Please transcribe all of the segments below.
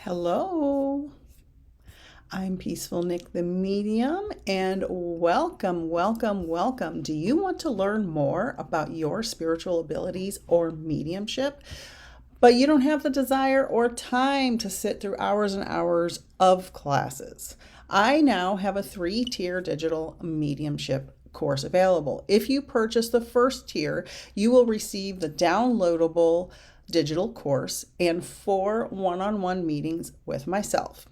Hello, I'm Peaceful Nick the Medium, and welcome. Do you want to learn more about your spiritual abilities or mediumship, but you don't have the desire or time to sit through hours and hours of classes? I now have a 3-tier digital mediumship course available. If you purchase the first tier, you will receive the downloadable digital course and 4 one-on-one meetings with myself.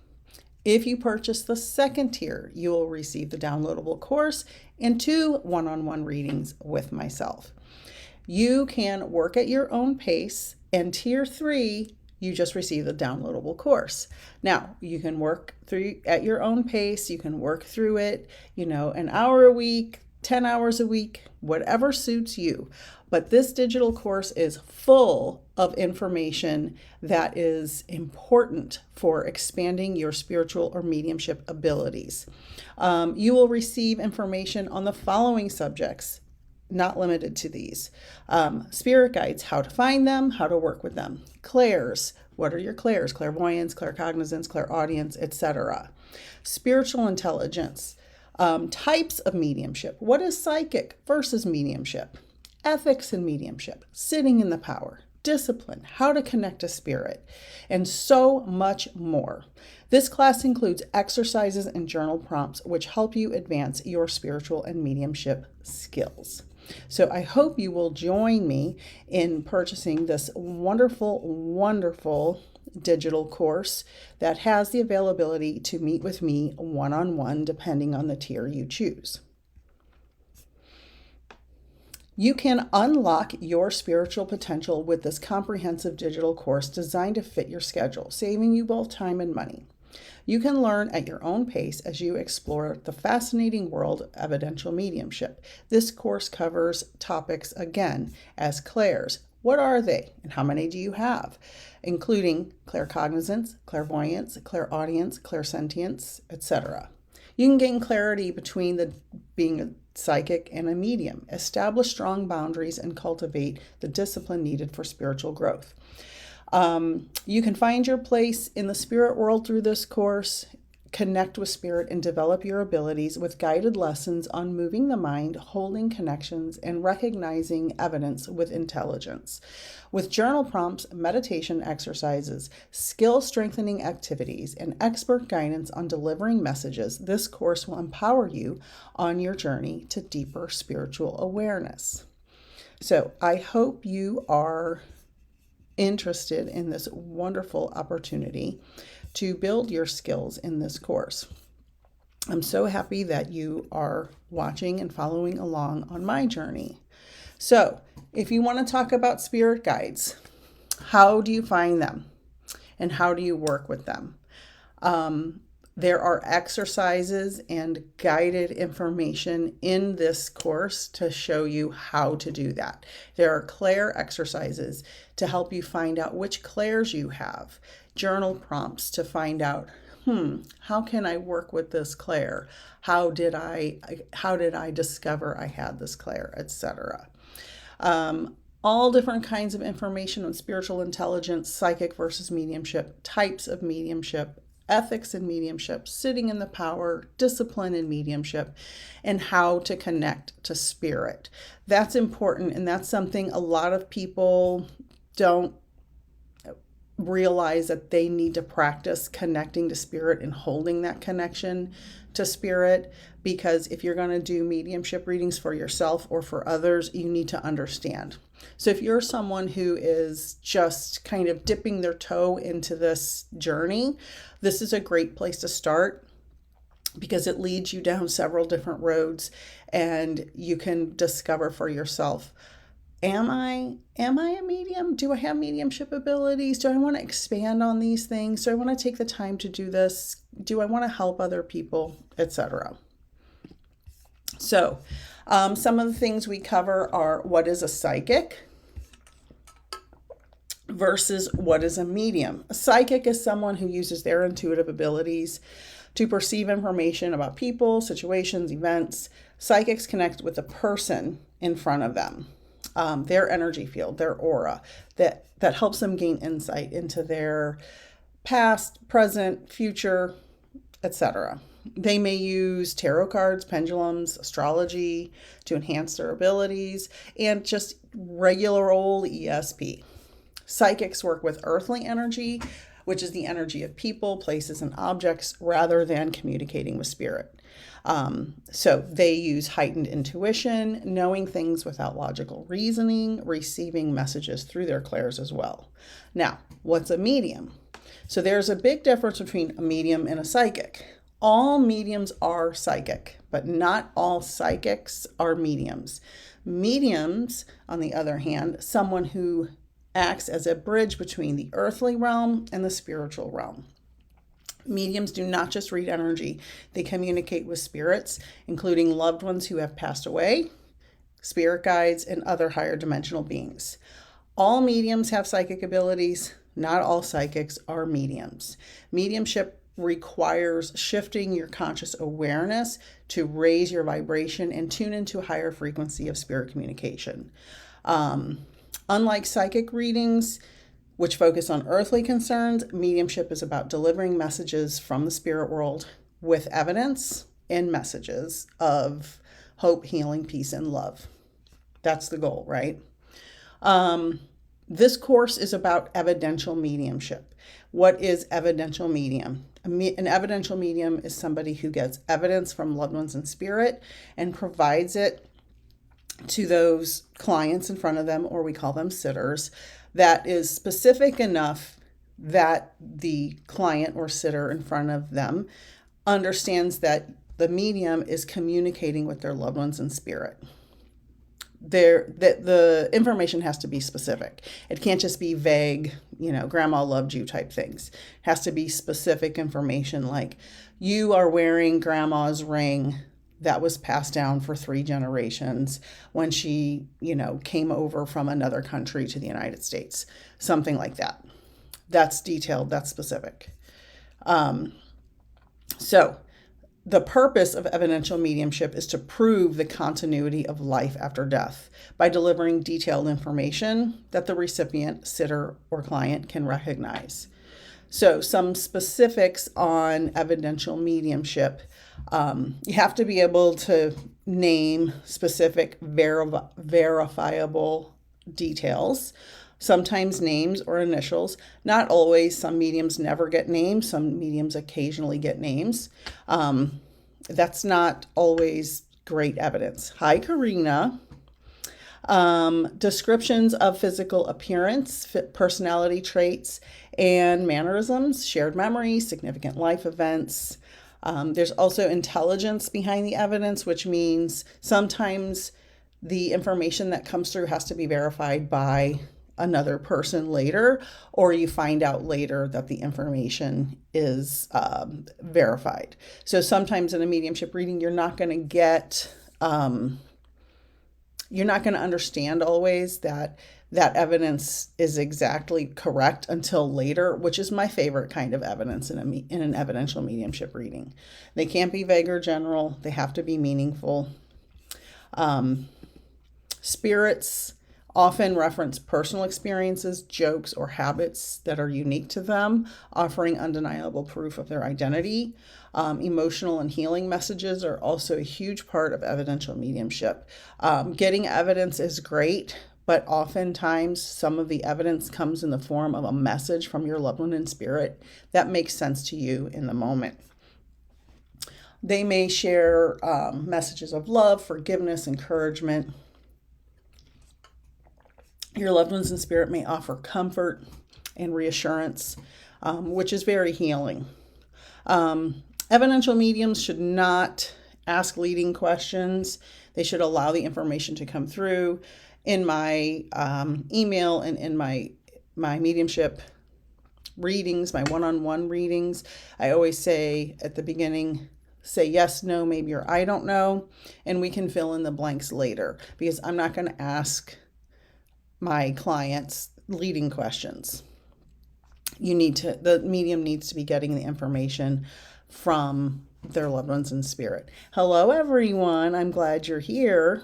If you purchase the second tier, you will receive the downloadable course and 2 one-on-one readings with myself. You can work at your own pace, and tier 3, you just receive the downloadable course. Now, you can work through at your own pace. You can work through it, an hour a week, 10 hours a week, whatever suits you. But this digital course is full of information that is important for expanding your spiritual or mediumship abilities. You will receive information on the following subjects, not limited to these. Spirit guides, how to find them, how to work with them. Clairs, what are your clairs? Clairvoyance, claircognizance, clairaudience, etc. Spiritual intelligence, types of mediumship. What is psychic versus mediumship? Ethics in mediumship, sitting in the power, discipline, how to connect to spirit, and so much more. This class includes exercises and journal prompts which help you advance your spiritual and mediumship skills. So I hope you will join me in purchasing this wonderful digital course that has the availability to meet with me one-on-one depending on the tier you choose. You can unlock your spiritual potential with this comprehensive digital course designed to fit your schedule, saving you both time and money. You can learn at your own pace as you explore the fascinating world of evidential mediumship. This course covers topics again as clairs. What are they and how many do you have? Including claircognizance, clairvoyance, clairaudience, clairsentience, etc. You can gain clarity between being a psychic and a medium, establish strong boundaries, and cultivate the discipline needed for spiritual growth. You can find your place in the spirit world through this course, connect with spirit, and develop your abilities with guided lessons on moving the mind, holding connections, and recognizing evidence with intelligence. With journal prompts, meditation exercises, skill strengthening activities, and expert guidance on delivering messages, this course will empower you on your journey to deeper spiritual awareness. So I hope you are interested in this wonderful opportunity to build your skills in this course. I'm so happy that you are watching and following along on my journey. So, if you want to talk about spirit guides, how do you find them and how do you work with them? There are exercises and guided information in this course to show you how to do that. There are clair exercises to help you find out which clairs you have, journal prompts to find out, how can I work with this clair? How did I discover I had this clair, etc. All different kinds of information on spiritual intelligence, psychic versus mediumship, types of mediumship, ethics in mediumship, sitting in the power, discipline in mediumship, and how to connect to spirit. That's important, and that's something a lot of people don't realize that they need to practice connecting to spirit and holding that connection to spirit, because if you're going to do mediumship readings for yourself or for others, you need to understand. So if you're someone who is just kind of dipping their toe into this journey, this is a great place to start because it leads you down several different roads and you can discover for yourself, am I a medium? Do I have mediumship abilities? Do I want to expand on these things? Do I want to take the time to do this? Do I want to help other people, etc.? So some of the things we cover are what is a psychic versus what is a medium. A psychic is someone who uses their intuitive abilities to perceive information about people, situations, events. Psychics connect with the person in front of them, their energy field, their aura, that helps them gain insight into their past, present, future, etc. They may use tarot cards, pendulums, astrology to enhance their abilities, and just regular old ESP. Psychics work with earthly energy, which is the energy of people, places, and objects, rather than communicating with spirit. So they use heightened intuition, knowing things without logical reasoning, receiving messages through their clairs as well. Now, what's a medium? So there's a big difference between a medium and a psychic. All mediums are psychic, but not all psychics are mediums. Mediums, on the other hand, someone who acts as a bridge between the earthly realm and the spiritual realm. Mediums do not just read energy. They communicate with spirits, including loved ones who have passed away, spirit guides, and other higher dimensional beings. All mediums have psychic abilities. Not all psychics are mediums. Mediumship requires shifting your conscious awareness to raise your vibration and tune into a higher frequency of spirit communication. Unlike psychic readings, which focus on earthly concerns, mediumship is about delivering messages from the spirit world with evidence and messages of hope, healing, peace, and love. That's the goal, right? This course is about evidential mediumship. What is evidential medium? An evidential medium is somebody who gets evidence from loved ones in spirit and provides it to those clients in front of them, or we call them sitters, that is specific enough that the client or sitter in front of them understands that the medium is communicating with their loved ones in spirit. The information has to be specific. It can't just be vague, grandma loved you type things. It has to be specific information like you are wearing grandma's ring that was passed down for 3 generations when she, came over from another country to the United States. Something like that. That's detailed, that's specific. So the purpose of evidential mediumship is to prove the continuity of life after death by delivering detailed information that the recipient, sitter, or client can recognize. So some specifics on evidential mediumship. You have to be able to name specific verifiable details, sometimes names or initials. Not always. Some mediums never get names. Some mediums occasionally get names. That's not always great evidence. Hi, Karina. Descriptions of physical appearance, personality traits, and mannerisms, shared memories, significant life events. There's also intelligence behind the evidence, which means sometimes the information that comes through has to be verified by another person later, or you find out later that the information is verified. So sometimes in a mediumship reading, you're not going to understand always that evidence is exactly correct until later, which is my favorite kind of evidence in an evidential mediumship reading. They can't be vague or general. They have to be meaningful. Spirits often reference personal experiences, jokes, or habits that are unique to them, offering undeniable proof of their identity. Emotional and healing messages are also a huge part of evidential mediumship. Getting evidence is great, but oftentimes some of the evidence comes in the form of a message from your loved one in spirit that makes sense to you in the moment. They may share messages of love, forgiveness, encouragement. Your loved ones in spirit may offer comfort and reassurance, which is very healing. Evidential mediums should not ask leading questions. They should allow the information to come through. In my email and in my mediumship readings, my one-on-one readings, I always say at the beginning, say yes, no, maybe, or I don't know, and we can fill in the blanks later, because I'm not going to ask my clients leading questions. The medium needs to be getting the information from their loved ones in spirit. Hello, everyone. I'm glad you're here.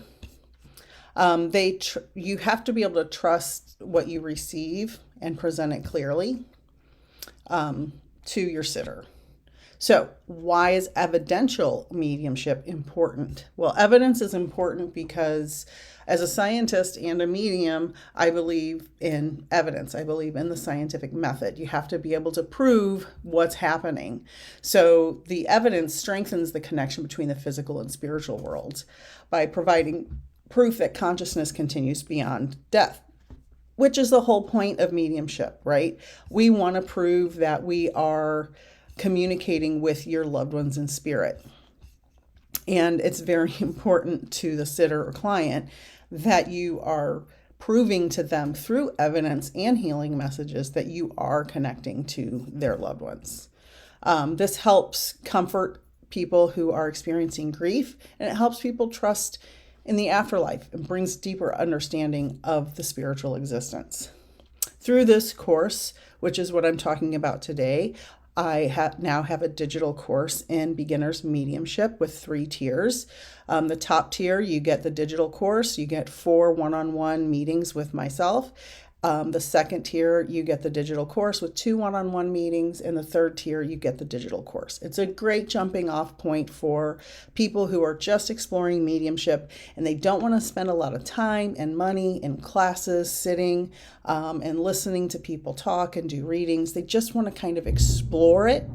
You have to be able to trust what you receive and present it clearly. to your sitter. So why is evidential mediumship important? Well, evidence is important because as a scientist and a medium, I believe in evidence. I believe in the scientific method. You have to be able to prove what's happening. So the evidence strengthens the connection between the physical and spiritual worlds by providing proof that consciousness continues beyond death, which is the whole point of mediumship, right? We want to prove that we are communicating with your loved ones in spirit. And it's very important to the sitter or client that you are proving to them through evidence and healing messages that you are connecting to their loved ones. This helps comfort people who are experiencing grief, and it helps people trust in the afterlife and brings deeper understanding of the spiritual existence. Through this course, which is what I'm talking about today, I now have a digital course in beginner's mediumship with 3 tiers. The top tier, you get the digital course. You get 4 one-on-one meetings with myself. The second tier, you get the digital course with 2 one-on-one meetings. And the third tier, you get the digital course. It's a great jumping off point for people who are just exploring mediumship and they don't want to spend a lot of time and money in classes sitting and listening to people talk and do readings. They just want to kind of explore it.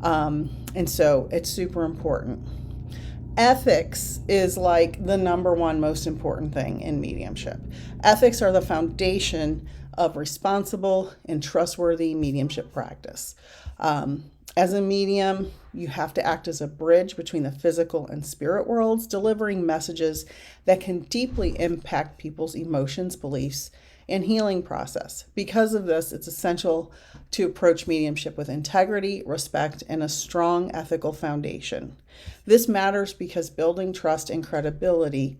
And so it's super important. Ethics is like the number one most important thing in mediumship. Ethics are the foundation of responsible and trustworthy mediumship practice. As a medium, you have to act as a bridge between the physical and spirit worlds, delivering messages that can deeply impact people's emotions, beliefs, and healing process. Because of this, it's essential to approach mediumship with integrity, respect, and a strong ethical foundation. This matters because building trust and credibility,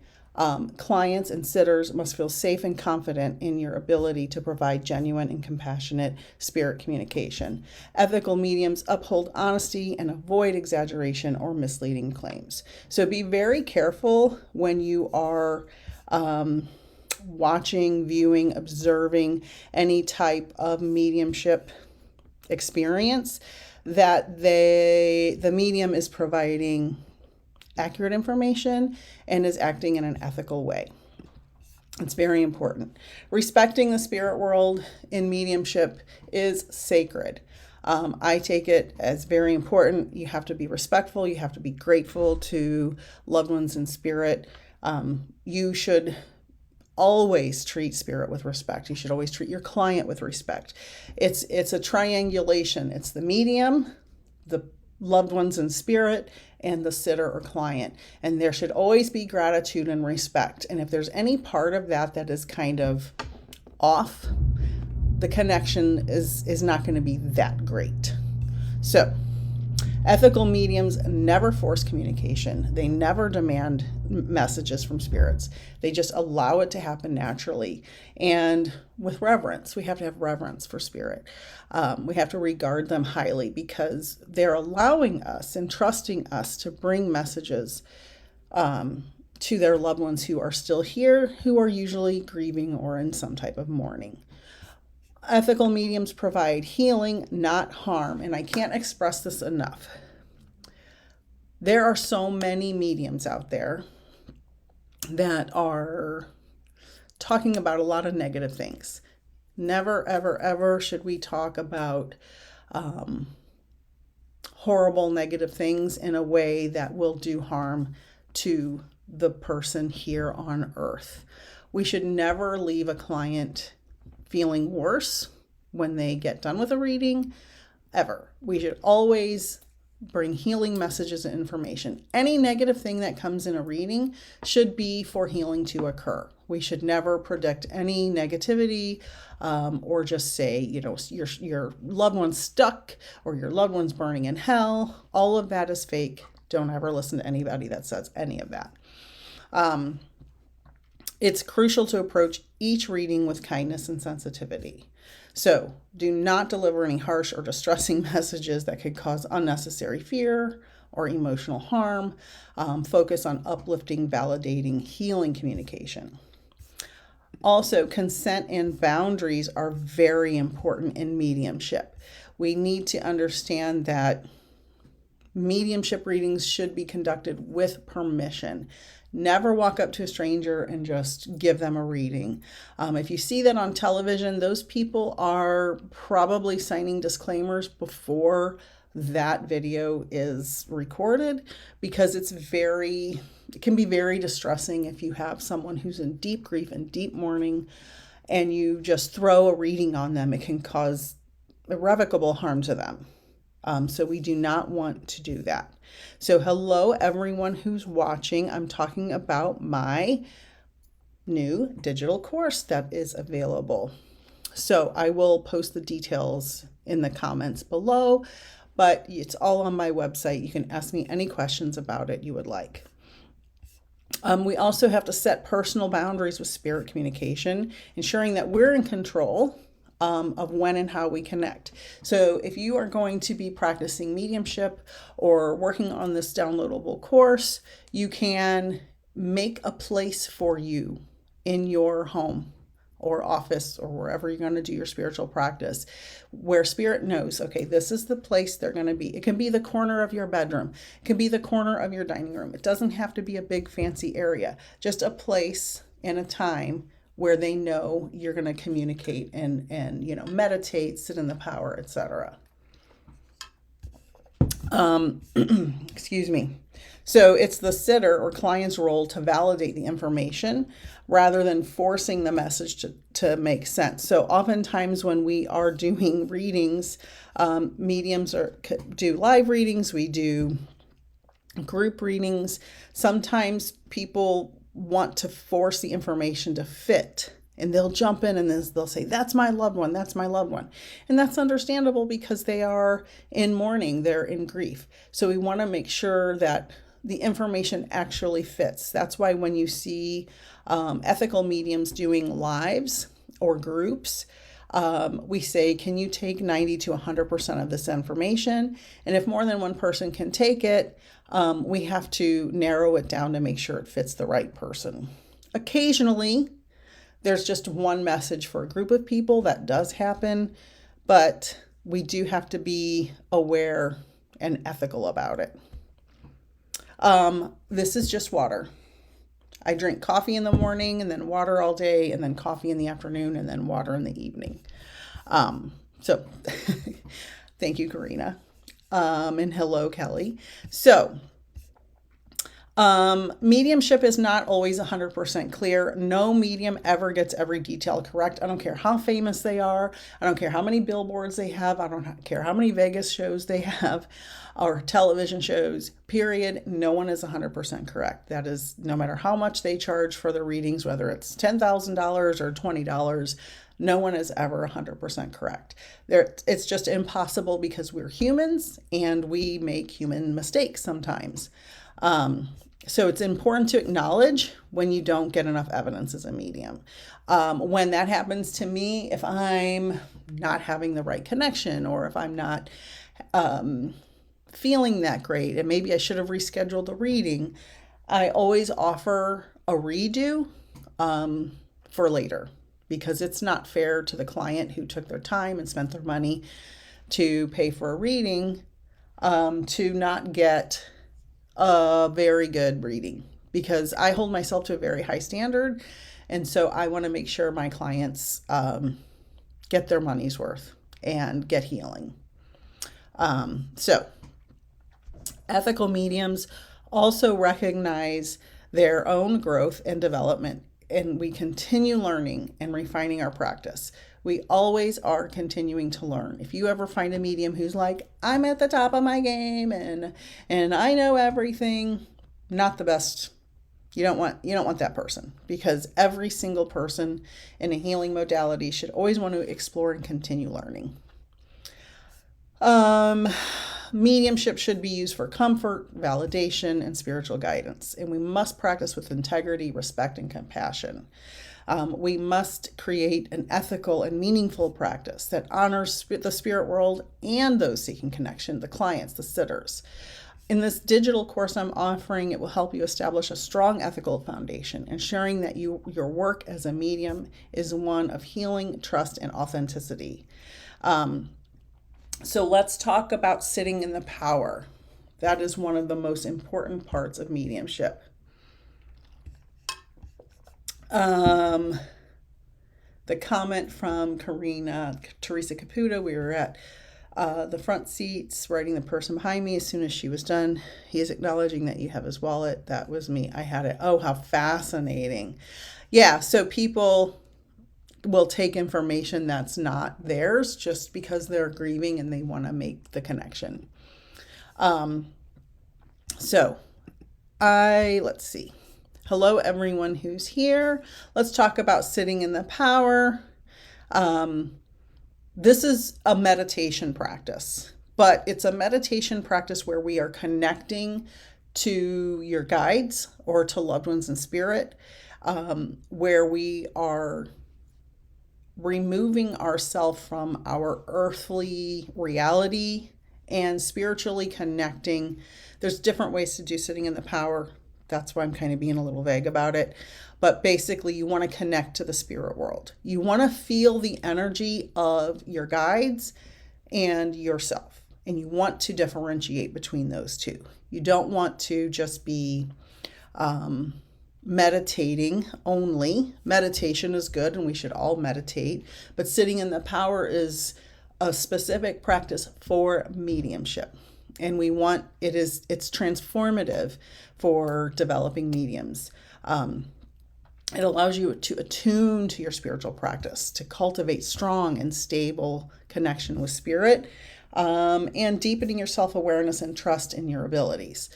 clients and sitters must feel safe and confident in your ability to provide genuine and compassionate spirit communication. Ethical mediums uphold honesty and avoid exaggeration or misleading claims. So be very careful when you are watching, viewing, observing any type of mediumship experience that the medium is providing accurate information and is acting in an ethical way. It's very important. Respecting the spirit world in mediumship is sacred. I take it as very important. You have to be respectful. You have to be grateful to loved ones in spirit. You should always treat spirit with respect. You should always treat your client with respect. It's a triangulation. It's the medium, the loved ones in spirit, and the sitter or client. And there should always be gratitude and respect. And if there's any part of that that is kind of off, the connection is not going to be that great. So, ethical mediums never force communication. They never demand messages from spirits. They just allow it to happen naturally. And with reverence, we have to have reverence for spirit. We have to regard them highly because they're allowing us and trusting us to bring messages to their loved ones who are still here, who are usually grieving or in some type of mourning. Ethical mediums provide healing, not harm, and I can't express this enough. There are so many mediums out there that are talking about a lot of negative things. Never, ever, ever should we talk about horrible negative things in a way that will do harm to the person here on earth. We should never leave a client feeling worse when they get done with a reading, ever. We should always bring healing messages and information. Any negative thing that comes in a reading should be for healing to occur. We should never predict any negativity or just say, your loved one's stuck or your loved one's burning in hell. All of that is fake. Don't ever listen to anybody that says any of that. It's crucial to approach each reading with kindness and sensitivity. So do not deliver any harsh or distressing messages that could cause unnecessary fear or emotional harm. Focus on uplifting, validating, healing communication. Also, consent and boundaries are very important in mediumship. We need to understand that mediumship readings should be conducted with permission. Never walk up to a stranger and just give them a reading. If you see that on television, those people are probably signing disclaimers before that video is recorded, because it can be very distressing if you have someone who's in deep grief and deep mourning and you just throw a reading on them. It can cause irrevocable harm to them. So we do not want to do that. So hello, everyone who's watching. I'm talking about my new digital course that is available. So I will post the details in the comments below, but it's all on my website. You can ask me any questions about it you would like. We also have to set personal boundaries with spirit communication, ensuring that we're in control of when and how we connect. So if you are going to be practicing mediumship or working on this downloadable course, you can make a place for you in your home or office or wherever you're going to do your spiritual practice, where spirit knows, okay, this is the place they're going to be. It can be the corner of your bedroom. It can be the corner of your dining room. It doesn't have to be a big fancy area, just a place and a time where they know you're going to communicate and meditate, sit in the power, etc. Excuse me. So it's the sitter or client's role to validate the information rather than forcing the message to make sense. So oftentimes when we are doing readings, mediums do live readings, we do group readings. Sometimes people want to force the information to fit, and they'll jump in and they'll say, that's my loved one, that's my loved one. And that's understandable because they are in mourning, they're in grief. So we want to make sure that the information actually fits. That's why when you see ethical mediums doing lives or groups, we say, can you take 90 to 100% of this information? And if more than one person can take it, we have to narrow it down to make sure it fits the right person. Occasionally, there's just one message for a group of people. That does happen, but we do have to be aware and ethical about it. This is just water. I drink coffee in the morning and then water all day and then coffee in the afternoon and then water in the evening. So thank you, Karina. And hello, Kelly. So, mediumship is not always 100% clear. No medium ever gets every detail correct. I don't care how famous they are. I don't care how many billboards they have. I don't care how many Vegas shows they have or television shows, period. No one is 100% correct. That is, no matter how much they charge for the readings, whether it's $10,000 or $20, no one is ever 100% correct. It's just impossible because we're humans and we make human mistakes sometimes. So it's important to acknowledge when you don't get enough evidence as a medium. When that happens to me, if I'm not having the right connection or if I'm not feeling that great and maybe I should have rescheduled the reading, I always offer a redo for later, because it's not fair to the client who took their time and spent their money to pay for a reading to not get a very good reading, because I hold myself to a very high standard. And so I want to make sure my clients get their money's worth and get healing. So ethical mediums also recognize their own growth and development, and we continue learning and refining our practice. We always are continuing to learn. If you ever find a medium who's like, I'm at the top of my game and I know everything, not the best. You don't want that person, because every single person in a healing modality should always want to explore and continue learning. Mediumship should be used for comfort, validation, and spiritual guidance. And we must practice with integrity, respect, and compassion. We must create an ethical and meaningful practice that honors the spirit world and those seeking connection, the clients, the sitters. In this digital course I'm offering, it will help you establish a strong ethical foundation, ensuring that your work as a medium is one of healing, trust, and authenticity. So let's talk about sitting in the power. That is one of the most important parts of mediumship. The comment from Teresa Caputo, we were at the front seats, writing the person behind me. As soon as she was done, he is acknowledging that you have his wallet. That was me. I had it. Oh, how fascinating. Yeah, so people will take information that's not theirs just because they're grieving and they want to make the connection. Let's see. Hello, everyone who's here. Let's talk about sitting in the power. This is a meditation practice, but it's a meditation practice where we are connecting to your guides or to loved ones in spirit, where we are removing ourselves from our earthly reality and spiritually connecting. There's different ways to do sitting in the power. That's why I'm kind of being a little vague about it. But basically, you want to connect to the spirit world. You want to feel the energy of your guides and yourself. And you want to differentiate between those two. You don't want to just be meditating only. Meditation is good and we should all meditate. But sitting in the power is a specific practice for mediumship. And it's transformative for developing mediums. It allows you to attune to your spiritual practice, to cultivate strong and stable connection with spirit, and deepening your self-awareness and trust in your abilities.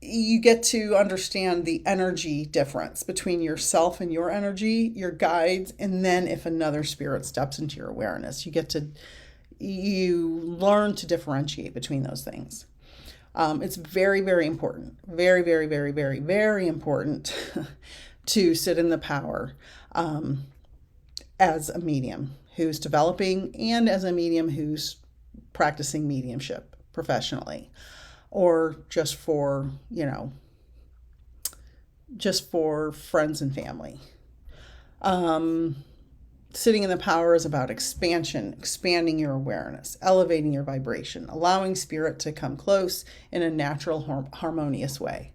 You get to understand the energy difference between yourself and your energy, your guides, and then if another spirit steps into your awareness, you learn to differentiate between those things. It's very, very important. Very, very, very, very, very important to sit in the power as a medium who's developing and as a medium who's practicing mediumship professionally, or just for friends and family. Sitting in the power is about expansion, expanding your awareness, elevating your vibration, allowing spirit to come close in a natural, harmonious way.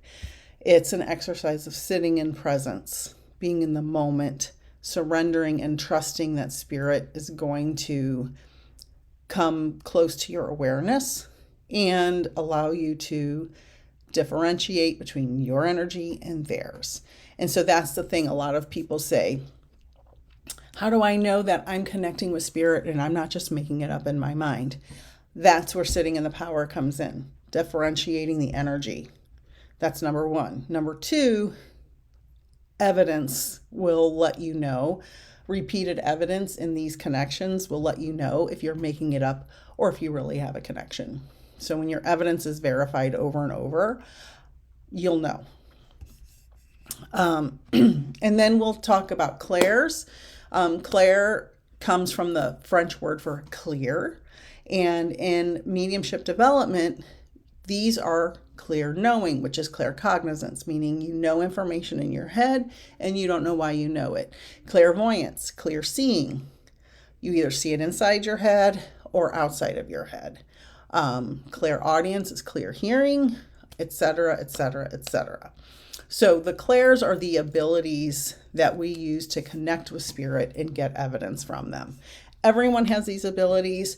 It's an exercise of sitting in presence, being in the moment, surrendering and trusting that spirit is going to come close to your awareness and allow you to differentiate between your energy and theirs. And so that's the thing. A lot of people say, how do I know that I'm connecting with spirit and I'm not just making it up in my mind? That's where sitting in the power comes in, differentiating the energy. That's number one. Number two, evidence will let you know. Repeated evidence in these connections will let you know if you're making it up or if you really have a connection. So when your evidence is verified over and over, you'll know. And then we'll talk about clairs. Clair comes from the French word for clear. And in mediumship development, these are clear knowing, which is claircognizance, meaning you know information in your head and you don't know why you know it. Clairvoyance, clear seeing. You either see it inside your head or outside of your head. Clairaudience is clear hearing, etc., etc., etc. So the clairs are the abilities that we use to connect with spirit and get evidence from them. Everyone has these abilities.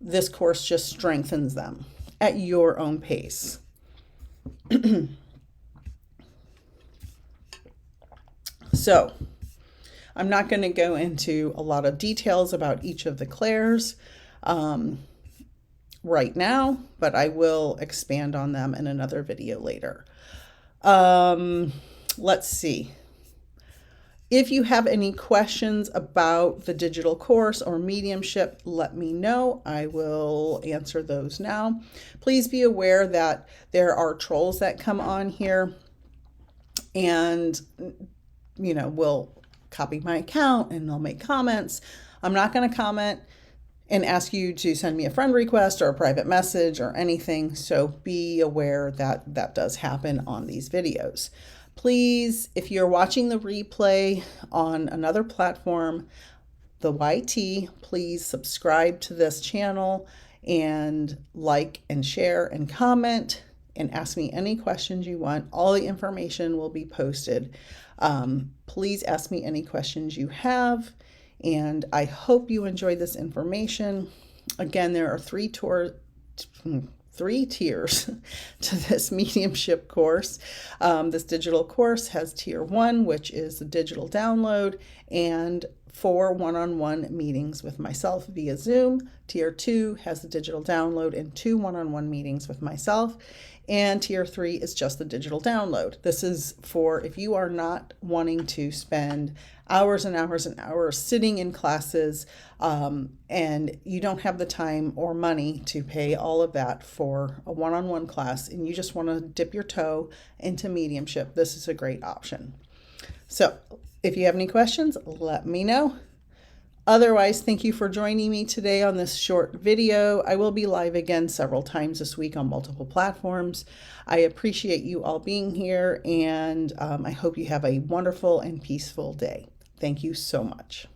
This course just strengthens them at your own pace. So I'm not going to go into a lot of details about each of the clairs right now, but I will expand on them in another video later. Let's see. If you have any questions about the digital course or mediumship, let me know. I will answer those now. Please be aware that there are trolls that come on here and, will copy my account and they'll make comments. I'm not going to comment and ask you to send me a friend request or a private message or anything. So be aware that that does happen on these videos. Please, if you're watching the replay on another platform, the YT, please subscribe to this channel and like and share and comment and ask me any questions you want. All the information will be posted. Please ask me any questions you have, and I hope you enjoyed this information. Again, there are three tiers to this mediumship course. This digital course has tier 1, which is the digital download, and 4 one-on-one meetings with myself via Zoom. Tier 2 has the digital download and 2 one-on-one meetings with myself. And tier 3 is just the digital download. This is for if you are not wanting to spend hours and hours and hours sitting in classes, and you don't have the time or money to pay all of that for a one-on-one class, and you just want to dip your toe into mediumship. This is a great option. So if you have any questions, let me know. Otherwise, thank you for joining me today on this short video. I will be live again several times this week on multiple platforms. I appreciate you all being here, and I hope you have a wonderful and peaceful day. Thank you so much.